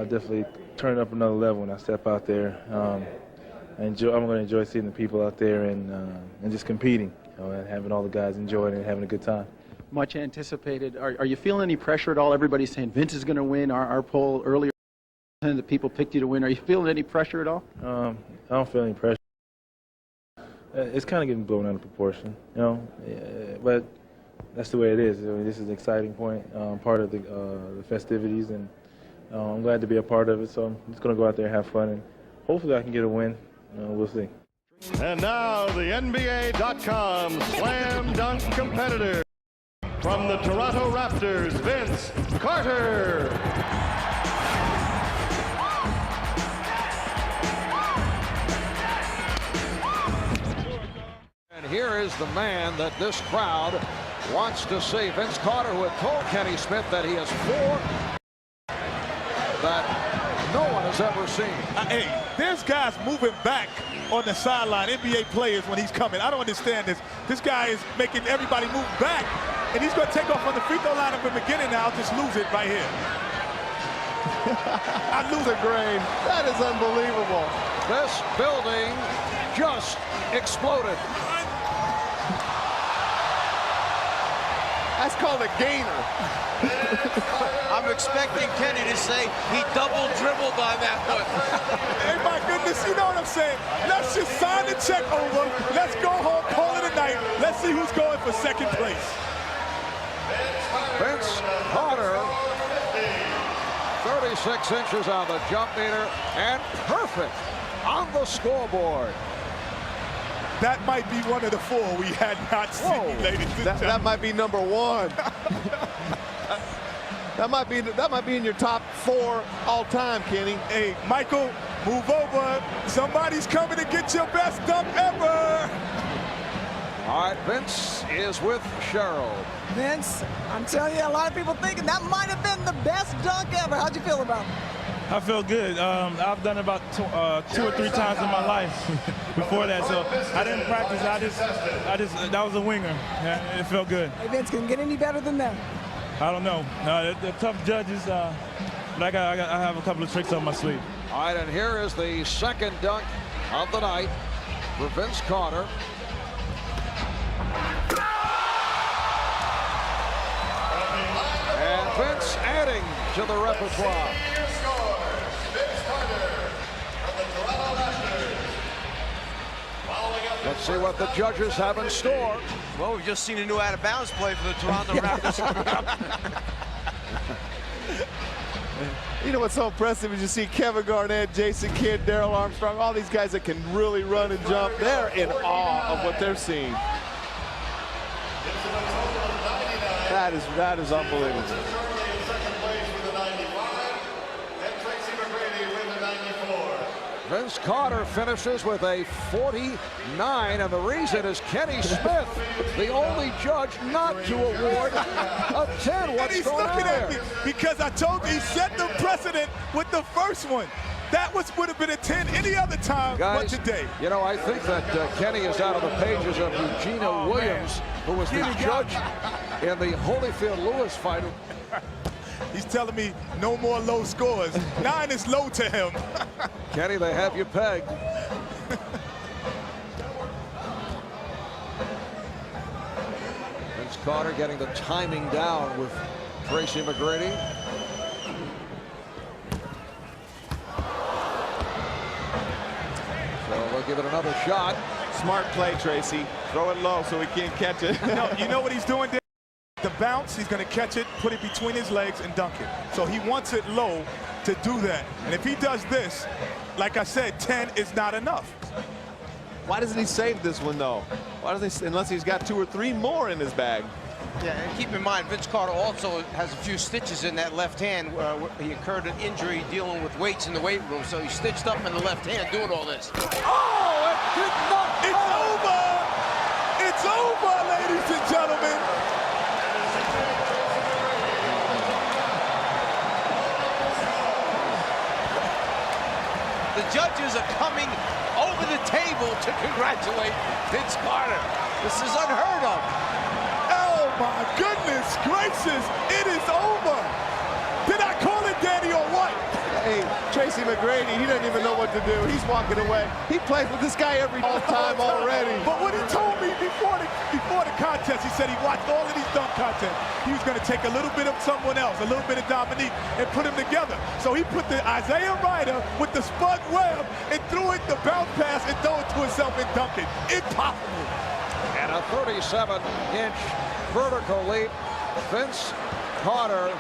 definitely turn it up another level when I step out there. I'm going to enjoy seeing the people out there and just competing, and having all the guys enjoy it and having a good time. Much anticipated. Are you feeling any pressure at all? Everybody's saying Vince is going to win. Our poll earlier, the people picked you to win. Are you feeling any pressure at all? I don't feel any pressure. It's kind of getting blown out of proportion, but that's the way it is. I mean, this is an exciting point, part of the festivities, and I'm glad to be a part of it. So I'm just going to go out there and have fun, and hopefully I can get a win. We'll see. And now the NBA.com slam dunk competitor from the Toronto Raptors, Vince Carter. And here is the man that this crowd wants to see. Vince Carter, who had told Kenny Smith that he has 4 that no one has ever seen. Hey, there's guys moving back on the sideline, NBA players, when he's coming. I don't understand this. This guy is making everybody move back, and he's going to take off on the free throw line from the beginning now. I'll just lose it right here. I lose a grain. That is unbelievable. This building just exploded. That's called a gainer. I'm expecting Kenny to say he double dribbled on that one. Hey, my goodness, you know what I'm saying? Let's just sign the check over. Let's go home, call it a night. Let's see who's going for second place. Vince Carter, 36 inches on the jump meter, and perfect on the scoreboard. That might be one of the 4 we had not seen, ladies and gentlemen. That might be number 1. That might be in your top 4 all time, Kenny. Hey, Michael, move over. Somebody's coming to get your best dunk ever. All right, Vince is with Cheryl. Vince, I'm telling you, a lot of people thinking that might have been the best dunk ever. How'd you feel about it? I feel good. I've done it about 2 or 3 times in my life before that, so I didn't practice. I just that was a winger. It felt good. Hey, Vince, can it get any better than that? I don't know. They're tough judges, but I have a couple of tricks on my sleeve. All right, and here is the second dunk of the night for Vince Carter. And Vince adding to the repertoire. Let's see what the judges have in store. Well, we've just seen a new out-of-bounds play for the Toronto Raptors. You know what's so impressive is you see Kevin Garnett, Jason Kidd, Darrell Armstrong, all these guys that can really run and jump. They're in awe of what they're seeing. That is unbelievable. Vince Carter finishes with a 49, and the reason is Kenny Smith, the only judge not to award a 10. What's and he's going looking on at there? me because I told you he set the precedent with the first one. That would have been a 10 any other time but today. You know, I think that Kenny is out of the pages of Eugenia Williams, who was the judge in the Holyfield-Lewis fight. He's telling me no more low scores. 9 is low to him. Kenny, they have you pegged. Vince Carter getting the timing down with Tracy McGrady. So they'll give it another shot. Smart play, Tracy. Throw it low so he can't catch it. No, you know what he's doing there? The bounce, he's going to catch it, put it between his legs, and dunk it. So he wants it low to do that. And if he does this, like I said, 10 is not enough. Why doesn't he save this one, though? Why doesn't he, unless he's got 2 or 3 more in his bag? Yeah, and keep in mind, Vince Carter also has a few stitches in that left hand. He incurred an injury dealing with weights in the weight room, so he's stitched up in the left hand doing all this. Oh, it did not. It's over. It's over, ladies and gentlemen. The judges are coming over the table to congratulate Vince Carter. This is unheard of. Oh, my goodness gracious. It is over. Did I call it, Danny, or what? Hey, Tracy McGrady, he doesn't even know what to do. He's walking away. He plays with this guy every time already. But what he told me before the contest, he said he watched all of these dunk contests. He was going to take a little bit of someone else, a little bit of Dominique, and put them together. So he put the Isaiah Ryder with the Spud Webb and threw it the bounce pass and throw it to himself and dunk it. Impossible. And a 37-inch vertical leap. Vince Carter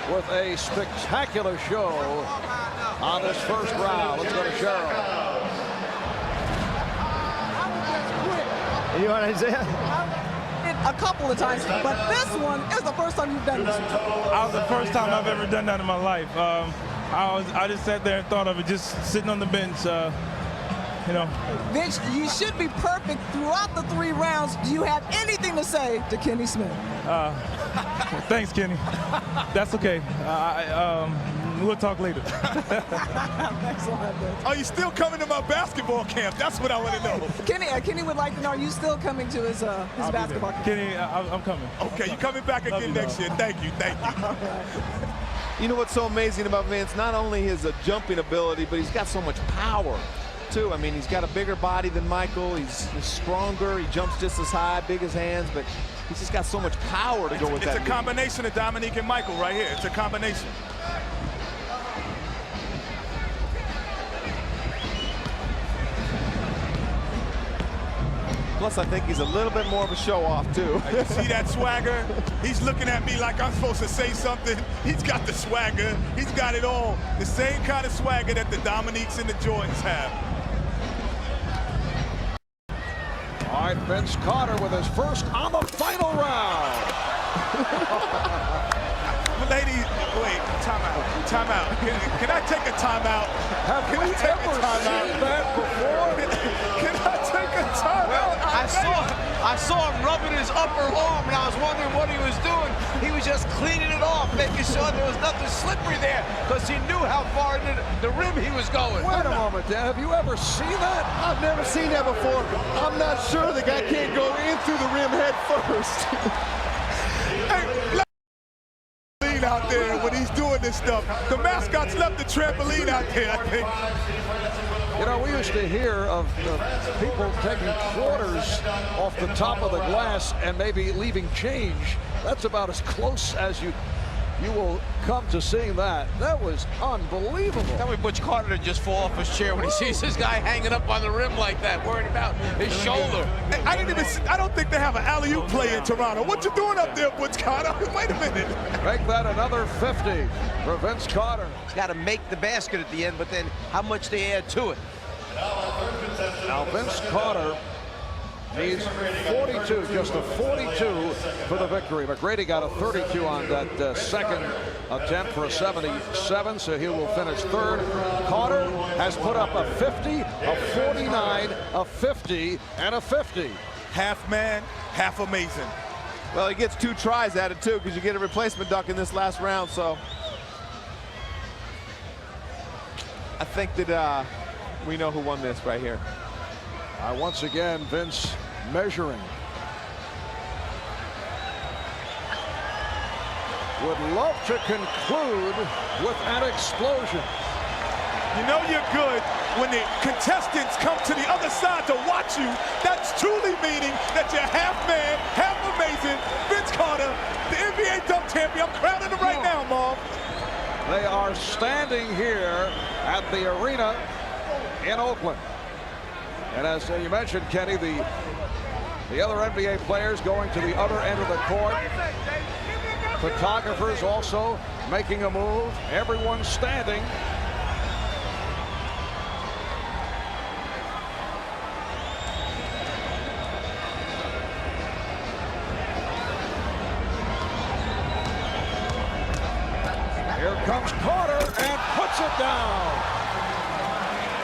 with a spectacular show on this first round. Let's go to Cheryl. You want Isaiah? A couple of times, but this one is the first time you've done this. That was the first time I've ever done that in my life. I just sat there and thought of it, just sitting on the bench. You know. Vince, you should be perfect throughout the 3 rounds. Do you have anything to say to Kenny Smith? Thanks, Kenny. That's okay. We'll talk later. Thanks a lot, Vince. Are you still coming to my basketball camp? That's what I want to know. Kenny would like to know, are you still coming to his basketball camp? Kenny, I'm coming. Okay, you're coming back again next year. Thank you. You know what's so amazing about Vince? Not only his jumping ability, but he's got so much power, too. I mean, he's got a bigger body than Michael. He's stronger. He jumps just as high, big as hands, but he's just got so much power to go with that. It's a combination of Dominique and Michael right here. It's a combination. Plus, I think he's a little bit more of a show-off, too. You see that swagger? He's looking at me like I'm supposed to say something. He's got the swagger. He's got it all. The same kind of swagger that the Dominiques and the Jordans have. All right, Vince Carter with his first on the final round. Ladies, wait, timeout. Can I take a timeout? Have we ever seen that before? Can I take a timeout? I saw him rubbing his upper arm, and I was wondering what he was doing. He was just cleaning it off, making sure there was nothing slippery there, because he knew how far into the rim he was going. Wait a moment, Dan. Have you ever seen that? I've never seen that before. I'm not sure the guy can't go in through the rim head first. Hey, out there when he's doing this stuff. The mascots left the trampoline out there, I think. You know, we used to hear of people taking quarters off the top of the glass and maybe leaving change. That's about as close as you will come to seeing that. That was unbelievable. Tell me Butch Carter to just fall off his chair when he sees this guy hanging up on the rim like that, worried about his shoulder. Hey, I don't think they have an alley-oop play in Toronto. What you doing up there, Butch Carter? Wait a minute. Make that another 50 for Vince Carter. He's got to make the basket at the end, but then how much they add to it. Now Vince Carter needs 42, just a 42 for the victory. McGrady got a 32 on that second attempt for a 77, so he will finish third. Carter has put up a 50, a 49, a 50, and a 50. Half man, half amazing. Well, he gets 2 tries at it, too, because you get a replacement dunk in this last round, so I think that we know who won this right here. Once again, Vince measuring. Would love to conclude with an explosion. You know you're good when the contestants come to the other side to watch you. That's truly meaning that you're half man, half amazing. Vince Carter, the NBA dunk champion. I'm crowning him right now, Mom. They are standing here at the arena in Oakland. And as you mentioned, Kenny, the other NBA players going to the other end of the court. Photographers also making a move. Everyone standing. Here comes Carter and puts it down.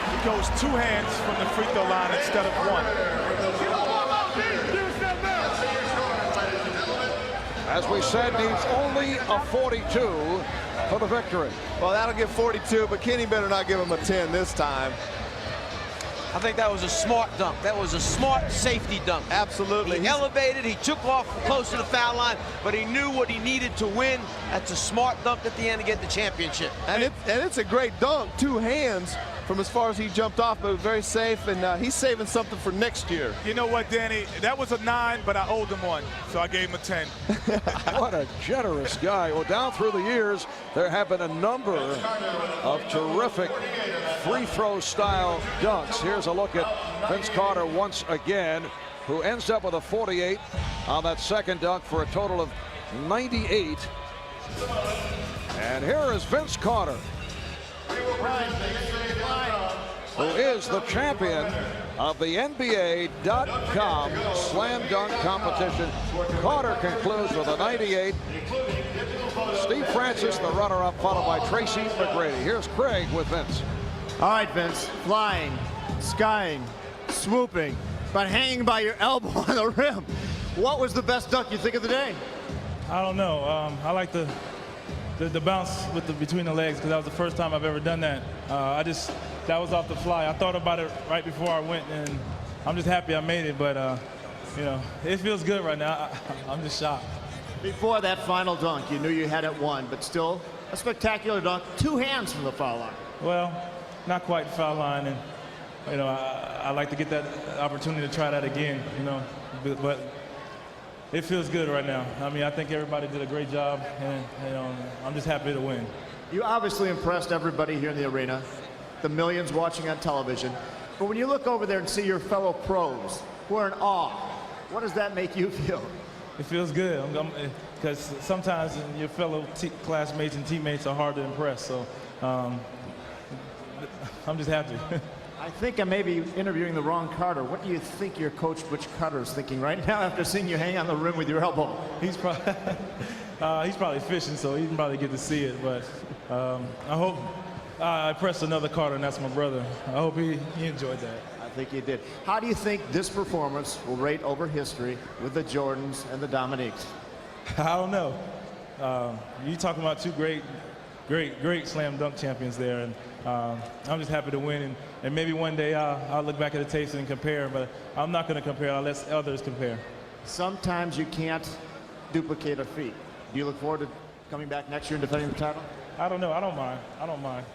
He goes 2 hands from the free throw line instead of 1. As we said, needs only a 42 for the victory. Well, that'll get 42, but Kenny better not give him a 10 this time. I think that was a smart dunk. That was a smart safety dunk. Absolutely. He elevated, he took off close to the foul line, but he knew what he needed to win. That's a smart dunk at the end to get the championship. And it's a great dunk, 2 hands from as far as he jumped off, but very safe, and he's saving something for next year. You know what, Danny? That was a 9, but I owed him 1, so I gave him a 10. What a generous guy. Well, down through the years, there have been a number of terrific free throw style dunks. Here's a look at Vince Carter once again, who ends up with a 48 on that second dunk for a total of 98. And here is Vince Carter, who is the champion of the NBA.com slam dunk competition. Carter concludes with a 98. Steve Francis, the runner-up, followed by Tracy McGrady. Here's Craig with Vince. All right, Vince, flying, skying, swooping, but hanging by your elbow on the rim. What was the best dunk you think of the day? I don't know. I like the bounce with between the legs, because that was the first time I've ever done that. That was off the fly. I thought about it right before I went, and I'm just happy I made it. But you know, it feels good right now. I'm just shocked. Before that final dunk, you knew you had it won, but still a spectacular dunk. 2 hands from the foul line. Well, not quite the foul line, and you know, I like to get that opportunity to try that again. You know, but it feels good right now. I mean, I think everybody did a great job, and you know, I'm just happy to win. You obviously impressed everybody here in the arena, the millions watching on television. But when you look over there and see your fellow pros who are in awe, what does that make you feel? It feels good, because sometimes your fellow classmates and teammates are hard to impress. So I'm just happy. I think I may be interviewing the wrong Carter. What do you think your coach, Butch Carter, is thinking right now after seeing you hang on the rim with your elbow? He's probably fishing, so he didn't probably get to see it. But I hope I pressed another Carter, and that's my brother. I hope he enjoyed that. I think he did. How do you think this performance will rate over history with the Jordans and the Dominiques? I don't know. You're talking about 2 great slam dunk champions there, and I'm just happy to win. And maybe one day I'll look back at the tapes and compare, but I'm not going to compare. I'll let others compare. Sometimes you can't duplicate a feat. Do you look forward to coming back next year and defending the title? I don't know. I don't mind. I don't mind.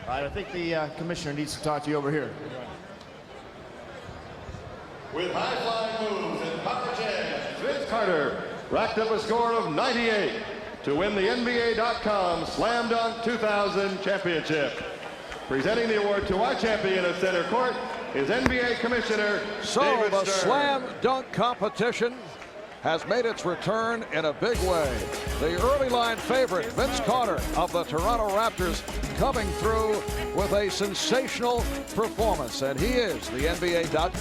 All right, I think the commissioner needs to talk to you over here. With high-flying moves and power jams, Vince Carter racked up a score of 98 to win the NBA.com Slam Dunk 2000 championship. Presenting the award to our champion of center court is NBA Commissioner David the Stern. slam dunk competition has made its return in a big way. The early line favorite, Vince Carter of the Toronto Raptors, coming through with a sensational performance, and he is the NBA.com